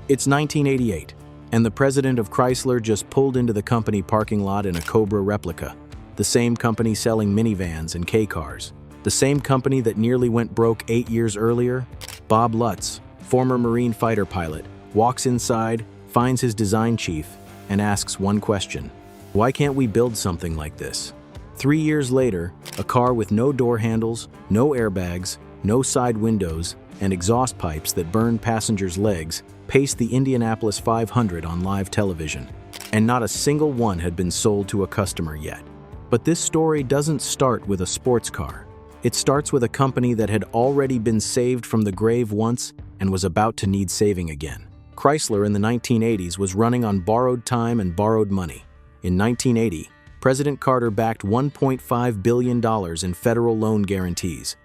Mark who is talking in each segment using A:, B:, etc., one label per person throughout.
A: It's 1988, and the president of Chrysler just pulled into the company parking lot in a Cobra replica, the same company selling minivans and K-cars. The same company that nearly went broke 8 years earlier. Bob Lutz, former Marine fighter pilot, walks inside, finds his design chief, and asks one question: why can't we build something like this? 3 years later, a car with no door handles, no airbags, no side windows, and exhaust pipes that burn passengers' legs paced the Indianapolis 500 on live television, and not a single one had been sold to a customer yet. But this story doesn't start with a sports car. It starts with a company that had already been saved from the grave once and was about to need saving again. Chrysler in the 1980s was running on borrowed time and borrowed money. In 1980, President Carter backed $1.5 billion in federal loan guarantees.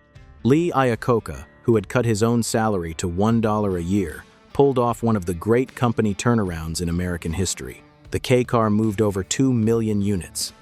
A: Lee Iacocca, who had cut his own salary to $1 a year, pulled off one of the great company turnarounds in American history. The K-car moved over 2 million units.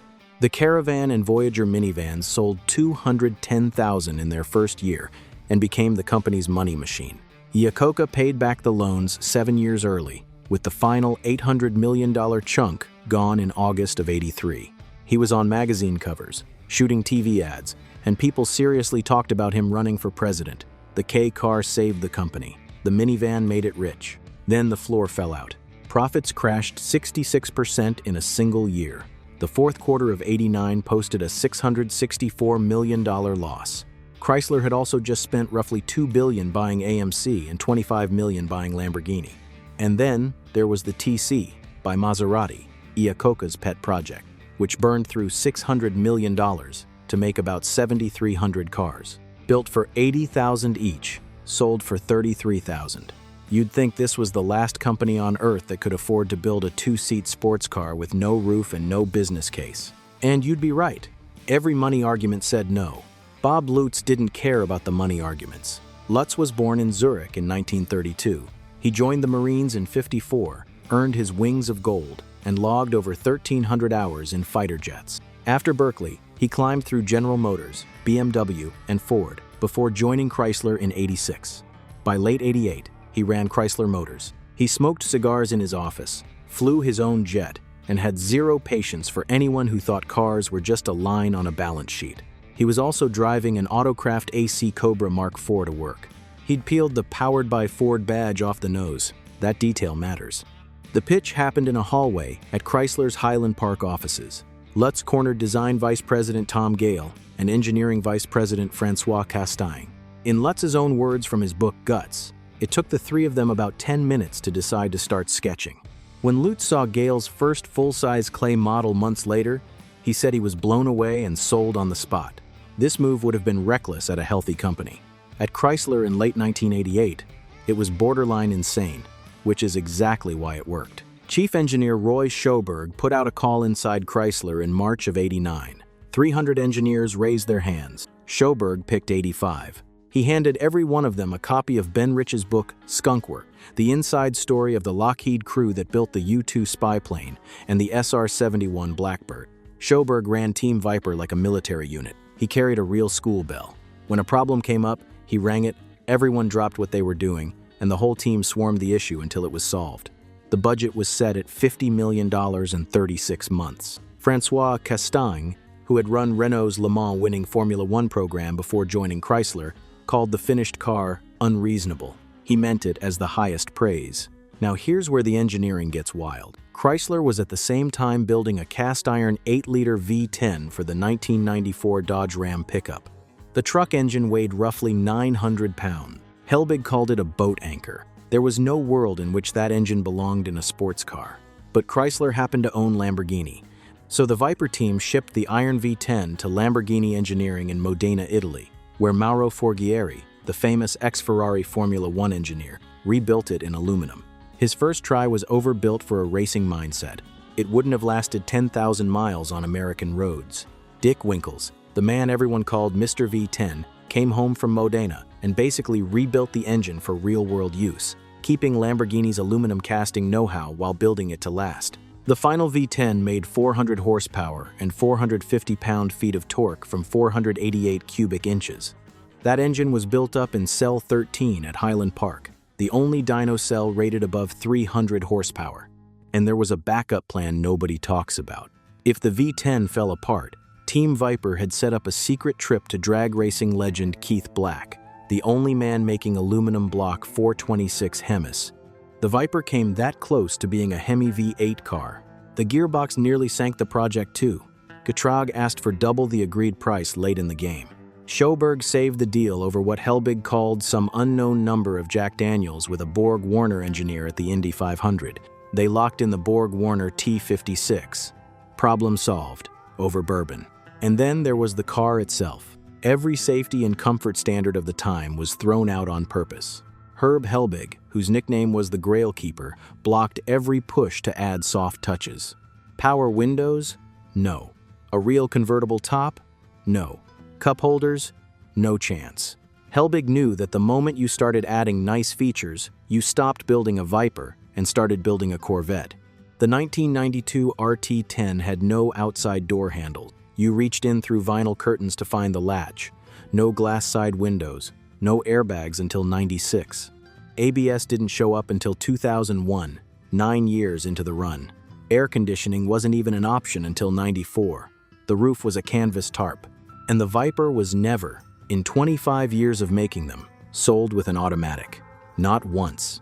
A: The Caravan and Voyager minivans sold 210,000 in their first year and became the company's money machine. Iacocca paid back the loans 7 years early, with the final $800 million chunk gone in August of '83. He was on magazine covers, shooting TV ads, and people seriously talked about him running for president. The K-car saved the company. The minivan made it rich. Then the floor fell out. Profits crashed 66% in a single year. The fourth quarter of '89 posted a $664 million loss. Chrysler had also just spent roughly $2 billion buying AMC and $25 million buying Lamborghini. And then there was the TC by Maserati, Iacocca's pet project, which burned through $600 million to make about 7,300 cars. Built for $80,000 each, sold for $33,000. You'd think this was the last company on earth that could afford to build a 2-seat sports car with no roof and no business case. And you'd be right. Every money argument said no. Bob Lutz didn't care about the money arguments. Lutz was born in Zurich in 1932. He joined the Marines in '54, earned his wings of gold, and logged over 1,300 hours in fighter jets. After Berkeley, he climbed through General Motors, BMW, and Ford before joining Chrysler in '86. By late '88, he ran Chrysler Motors. He smoked cigars in his office, flew his own jet, and had zero patience for anyone who thought cars were just a line on a balance sheet. He was also driving an Autocraft AC Cobra Mark IV to work. He'd peeled the "Powered by Ford" badge off the nose. That detail matters. The pitch happened in a hallway at Chrysler's Highland Park offices. Lutz cornered Design Vice President Tom Gale and Engineering Vice President Francois Castaing. In Lutz's own words from his book Guts, it took the three of them about 10 minutes to decide to start sketching. When Lutz saw Gale's first full-size clay model months later, he said he was blown away and sold on the spot. This move would have been reckless at a healthy company. At Chrysler in late 1988, it was borderline insane, which is exactly why it worked. Chief engineer Roy Schoberg put out a call inside Chrysler in March of '89. 300 engineers raised their hands. Schoberg picked 85. He handed every one of them a copy of Ben Rich's book, Skunkworks, the inside story of the Lockheed crew that built the U-2 spy plane and the SR-71 Blackbird. Schoberg ran Team Viper like a military unit. He carried a real school bell. When a problem came up, he rang it, everyone dropped what they were doing, and the whole team swarmed the issue until it was solved. The budget was set at $50 million in 36 months. Francois Castaing, who had run Renault's Le Mans winning Formula One program before joining Chrysler, called the finished car unreasonable. He meant it as the highest praise. Now here's where the engineering gets wild. Chrysler was at the same time building a cast-iron 8-liter V10 for the 1994 Dodge Ram pickup. The truck engine weighed roughly 900 pounds. Helbig called it a boat anchor. There was no world in which that engine belonged in a sports car. But Chrysler happened to own Lamborghini. So the Viper team shipped the Iron V10 to Lamborghini Engineering in Modena, Italy, where Mauro Forghieri, the famous ex-Ferrari Formula One engineer, rebuilt it in aluminum. His first try was overbuilt for a racing mindset. It wouldn't have lasted 10,000 miles on American roads. Dick Winkles, the man everyone called Mr. V10, came home from Modena and basically rebuilt the engine for real-world use, keeping Lamborghini's aluminum casting know-how while building it to last. The final V10 made 400 horsepower and 450 pound-feet of torque from 488 cubic inches. That engine was built up in Cell 13 at Highland Park. the only dyno cell rated above 300 horsepower. And there was a backup plan nobody talks about. If the V10 fell apart, Team Viper had set up a secret trip to drag racing legend Keith Black, the only man making aluminum block 426 Hemis. The Viper came that close to being a Hemi V8 car. The Gearbox nearly sank the project too. Getrag asked for double the agreed price late in the game. Sjoberg saved the deal over what Helbig called some unknown number of Jack Daniels with a Borg-Warner engineer at the Indy 500. They locked in the Borg-Warner T56. Problem solved, over Bourbon. And then there was the car itself. Every safety and comfort standard of the time was thrown out on purpose. Herb Helbig, whose nickname was the Grail Keeper, blocked every push to add soft touches. Power windows? No. A real convertible top? No. Cup holders? No chance. Helbig knew that the moment you started adding nice features, you stopped building a Viper and started building a Corvette. The 1992 RT10 had no outside door handle. You reached in through vinyl curtains to find the latch. No glass side windows. No airbags until '96. ABS didn't show up until 2001, 9 years into the run. Air conditioning wasn't even an option until '94. The roof was a canvas tarp. And the Viper was never, in 25 years of making them, sold with an automatic. Not once.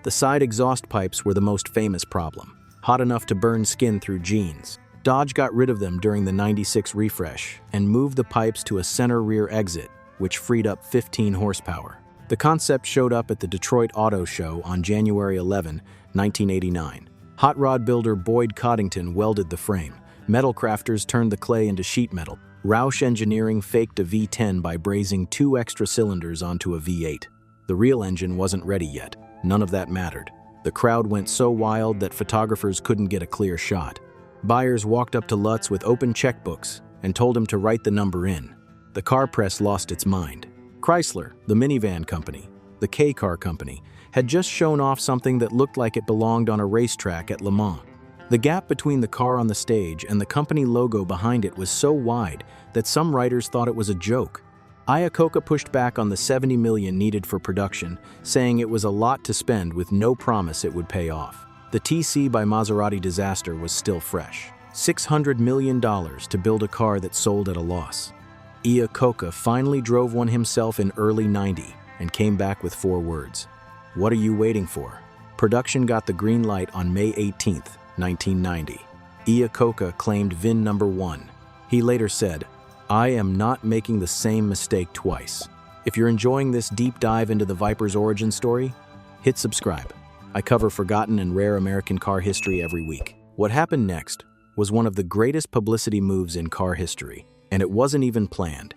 A: The side exhaust pipes were the most famous problem, hot enough to burn skin through jeans. Dodge got rid of them during the '96 refresh and moved the pipes to a center rear exit, which freed up 15 horsepower. The concept showed up at the Detroit Auto Show on January 11, 1989. Hot rod builder Boyd Coddington welded the frame. Metal crafters turned the clay into sheet metal. Roush Engineering faked a V10 by brazing 2 extra cylinders onto a V8. The real engine wasn't ready yet. None of that mattered. The crowd went so wild that photographers couldn't get a clear shot. Buyers walked up to Lutz with open checkbooks and told him to write the number in. The car press lost its mind. Chrysler, the minivan company, the K-car company, had just shown off something that looked like it belonged on a racetrack at Le Mans. The gap between the car on the stage and the company logo behind it was so wide that some writers thought it was a joke. Iacocca pushed back on the $70 million needed for production, saying it was a lot to spend with no promise it would pay off. The TC by Maserati disaster was still fresh. $600 million to build a car that sold at a loss. Iacocca finally drove one himself in early '90 and came back with 4 words. What are you waiting for? Production got the green light on May 18, 1990. Iacocca claimed VIN number 1. He later said, "I am not making the same mistake twice." If you're enjoying this deep dive into the Viper's origin story, hit subscribe. I cover forgotten and rare American car history every week. What happened next was one of the greatest publicity moves in car history, and it wasn't even planned.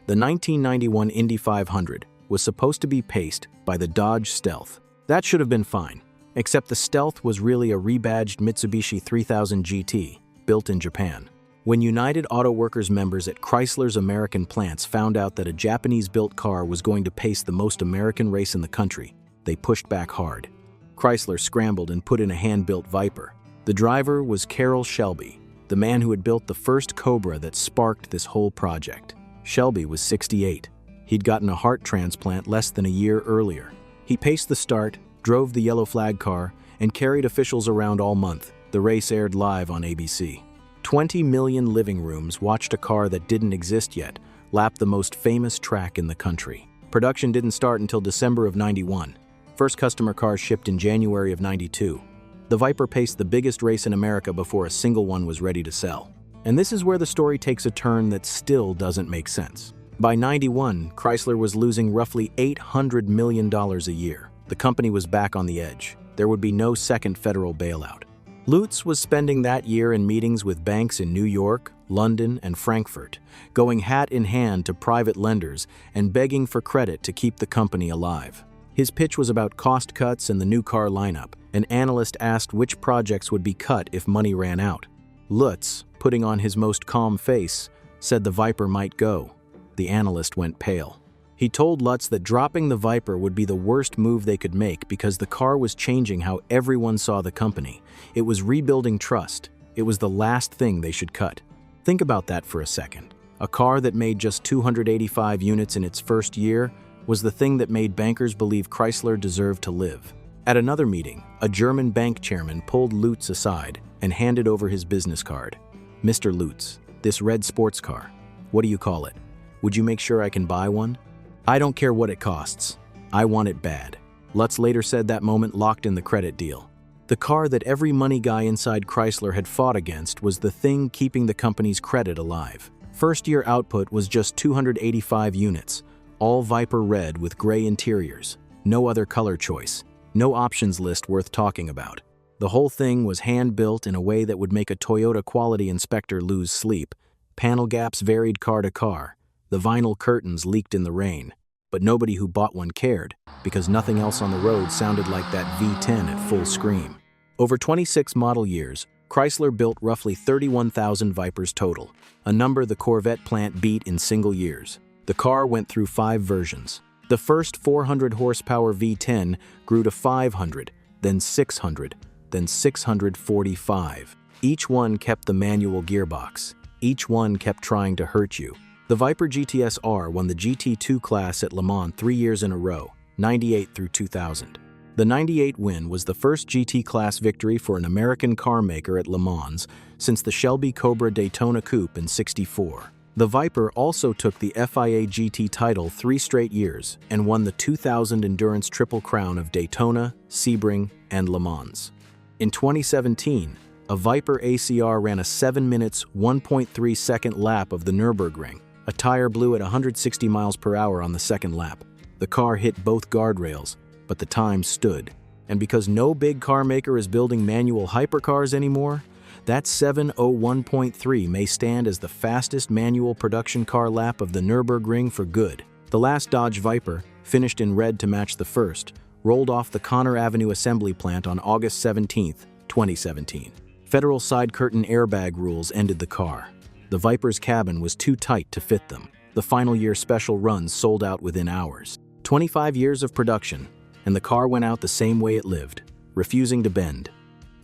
A: The 1991 Indy 500 was supposed to be paced by the Dodge Stealth. That should have been fine, except the Stealth was really a rebadged Mitsubishi 3000 GT, built in Japan. When United Auto Workers members at Chrysler's American plants found out that a Japanese-built car was going to pace the most American race in the country, they pushed back hard. Chrysler scrambled and put in a hand-built Viper. The driver was Carroll Shelby, the man who had built the first Cobra that sparked this whole project. Shelby was 68. He'd gotten a heart transplant less than a year earlier. He paced the start, drove the yellow flag car, and carried officials around all month. The race aired live on ABC. 20 million living rooms watched a car that didn't exist yet lap the most famous track in the country. Production didn't start until December of '91. First customer cars shipped in January of '92. The Viper paced the biggest race in America before a single one was ready to sell. And this is where the story takes a turn that still doesn't make sense. By '91, Chrysler was losing roughly $800 million a year. The company was back on the edge. There would be no second federal bailout. Lutz was spending that year in meetings with banks in New York, London, and Frankfurt, going hat in hand to private lenders and begging for credit to keep the company alive. His pitch was about cost cuts and the new car lineup. An analyst asked which projects would be cut if money ran out. Lutz, putting on his most calm face, said the Viper might go. The analyst went pale. He told Lutz that dropping the Viper would be the worst move they could make because the car was changing how everyone saw the company. It was rebuilding trust. It was the last thing they should cut. Think about that for a second. A car that made just 285 units in its first year was the thing that made bankers believe Chrysler deserved to live. At another meeting, a German bank chairman pulled Lutz aside and handed over his business card. "Mr. Lutz, this red sports car, what do you call it? Would you make sure I can buy one? I don't care what it costs. I want it bad." Lutz later said that moment locked in the credit deal. The car that every money guy inside Chrysler had fought against was the thing keeping the company's credit alive. First-year output was just 285 units, all Viper red with gray interiors, no other color choice, no options list worth talking about. The whole thing was hand-built in a way that would make a Toyota quality inspector lose sleep. Panel gaps varied car to car. The vinyl curtains leaked in the rain. But nobody who bought one cared, because nothing else on the road sounded like that V10 at full scream. Over 26 model years, Chrysler built roughly 31,000 Vipers total, a number the Corvette plant beat in single years. The car went through 5 versions. The first 400 horsepower V10 grew to 500, then 600, then 645. Each one kept the manual gearbox. Each one kept trying to hurt you. The Viper GTS R won the GT2 class at Le Mans 3 years in a row, 98 through 2000. The 98 win was the first GT class victory for an American car maker at Le Mans since the Shelby Cobra Daytona Coupe in '64. The Viper also took the FIA GT title 3 straight years and won the 2000 Endurance Triple Crown of Daytona, Sebring, and Le Mans. In 2017, a Viper ACR ran a 7 minutes, 1.3 second lap of the Nürburgring. A tire blew at 160 miles per hour on the second lap. The car hit both guardrails, but the time stood. And because no big car maker is building manual hypercars anymore, that 7:01.3 may stand as the fastest manual production car lap of the Nürburgring for good. The last Dodge Viper, finished in red to match the first, rolled off the Connor Avenue assembly plant on August 17, 2017. Federal side curtain airbag rules ended the car. The Viper's cabin was too tight to fit them. The final year special runs sold out within hours. 25 years of production, and the car went out the same way it lived, refusing to bend.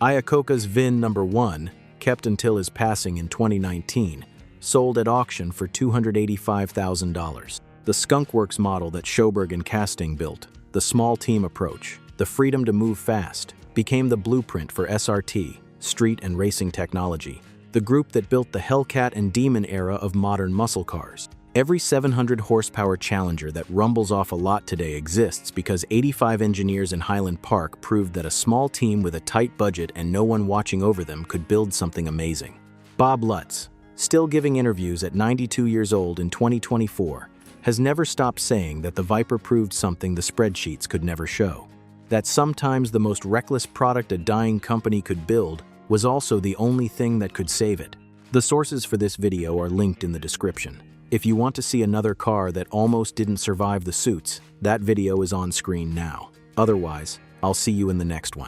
A: Iacocca's VIN number 1, kept until his passing in 2019, sold at auction for $285,000. The Skunkworks model that Schoberg and Casting built, the small team approach, the freedom to move fast, became the blueprint for SRT, street and racing technology. The group that built the Hellcat and Demon era of modern muscle cars. Every 700 horsepower Challenger that rumbles off a lot today exists because 85 engineers in Highland Park proved that a small team with a tight budget and no one watching over them could build something amazing. Bob Lutz, still giving interviews at 92 years old in 2024, has never stopped saying that the Viper proved something the spreadsheets could never show. That sometimes the most reckless product a dying company could build was also the only thing that could save it. The sources for this video are linked in the description. If you want to see another car that almost didn't survive the suits, that video is on screen now. Otherwise, I'll see you in the next one.